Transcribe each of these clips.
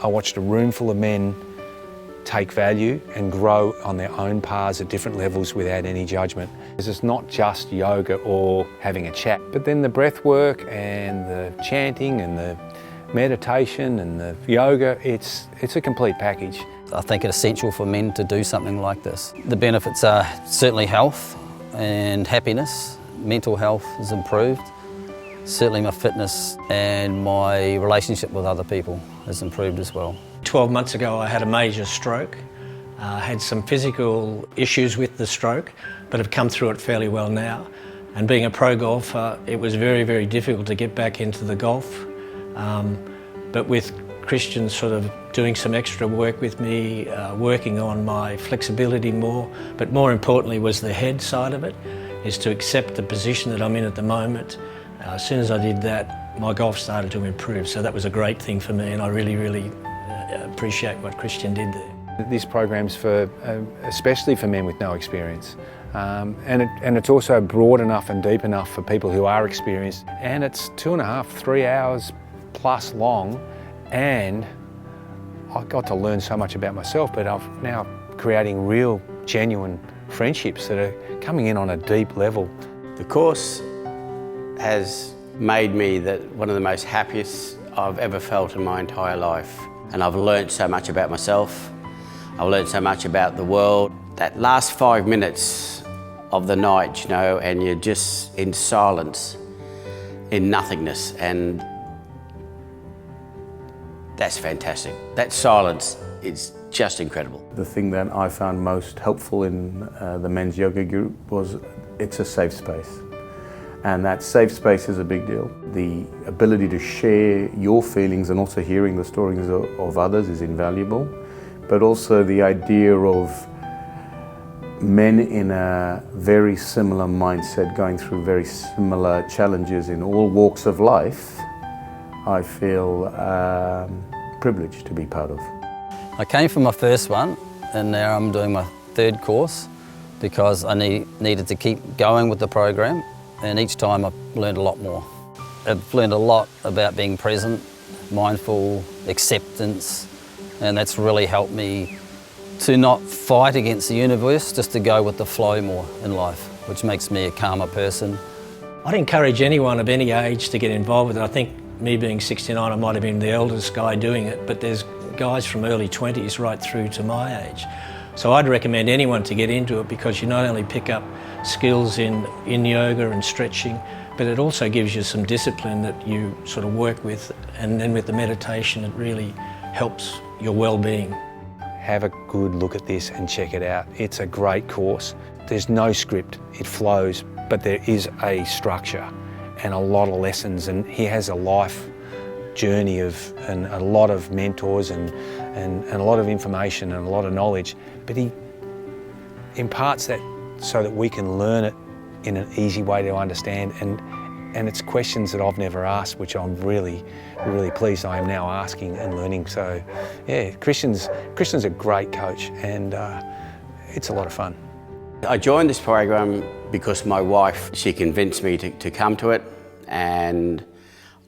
I watched a room full of men take value and grow on their own paths at different levels without any judgment. It's not just yoga or having a chat, but then the breath work and the chanting and the meditation and the yoga, it's a complete package. I think it's essential for men to do something like this. The benefits are certainly health and happiness. Mental health is improved. Certainly my fitness and my relationship with other people has improved as well. 12 months ago I had a major stroke. Had some physical issues with the stroke, but have come through it fairly well now. And being a pro golfer, it was very, very difficult to get back into the golf. But with Christian sort of doing some extra work with me, working on my flexibility more, but more importantly was the head side of it, is to accept the position that I'm in at the moment. As soon as I did that, my golf started to improve, so that was a great thing for me, and I really, really appreciate what Christian did there. This program's for, especially for men with no experience. And it's also broad enough and deep enough for people who are experienced. And it's 2.5, 3 hours plus long, and I got to learn so much about myself, but I'm now creating real, genuine friendships that are coming in on a deep level. The course has made me one of the most happiest I've ever felt in my entire life. And I've learned so much about myself. I've learned so much about the world. That last 5 minutes of the night, you know, and you're just in silence, in nothingness, and that's fantastic. That silence is just incredible. The thing that I found most helpful in the men's yoga group was it's a safe space. And that safe space is a big deal. The ability to share your feelings and also hearing the stories of others is invaluable. But also the idea of men in a very similar mindset going through very similar challenges in all walks of life, I feel privileged to be part of. I came from my first one, and now I'm doing my third course because I needed to keep going with the program, and each time I've learned a lot more. I've learned a lot about being present, mindful, acceptance, and that's really helped me to not fight against the universe, just to go with the flow more in life, which makes me a calmer person. I'd encourage anyone of any age to get involved with it. I think me being 69, I might have been the eldest guy doing it, but there's guys from early 20s right through to my age. So I'd recommend anyone to get into it, because you not only pick up skills in yoga and stretching, but it also gives you some discipline that you sort of work with, and then with the meditation it really helps your well-being. Have a good look at this and check it out. It's a great course. There's no script, it flows, but there is a structure and a lot of lessons, and he has a life journey and a lot of mentors and a lot of information and a lot of knowledge, but he imparts that so that we can learn it in an easy way to understand, and it's questions that I've never asked, which I'm really, really pleased I am now asking and learning. So yeah, Christian's a great coach, and it's a lot of fun. I joined this program because my wife, she convinced me to come to it, and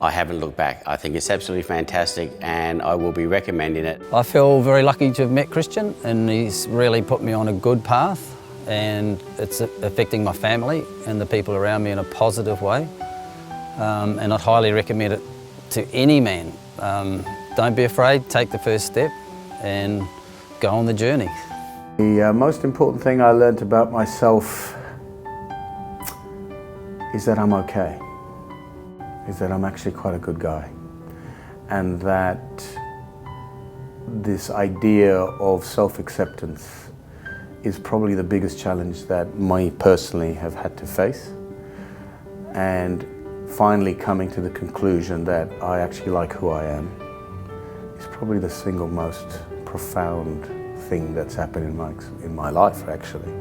I haven't looked back. I think it's absolutely fantastic, and I will be recommending it. I feel very lucky to have met Christian, and he's really put me on a good path, and it's affecting my family and the people around me in a positive way. And I'd highly recommend it to any man. Don't be afraid, take the first step and go on the journey. The most important thing I learned about myself is that I'm okay, is that I'm actually quite a good guy, and that this idea of self-acceptance is probably the biggest challenge that I personally have had to face, and finally coming to the conclusion that I actually like who I am is probably the single most profound thing that's happened in my life, actually.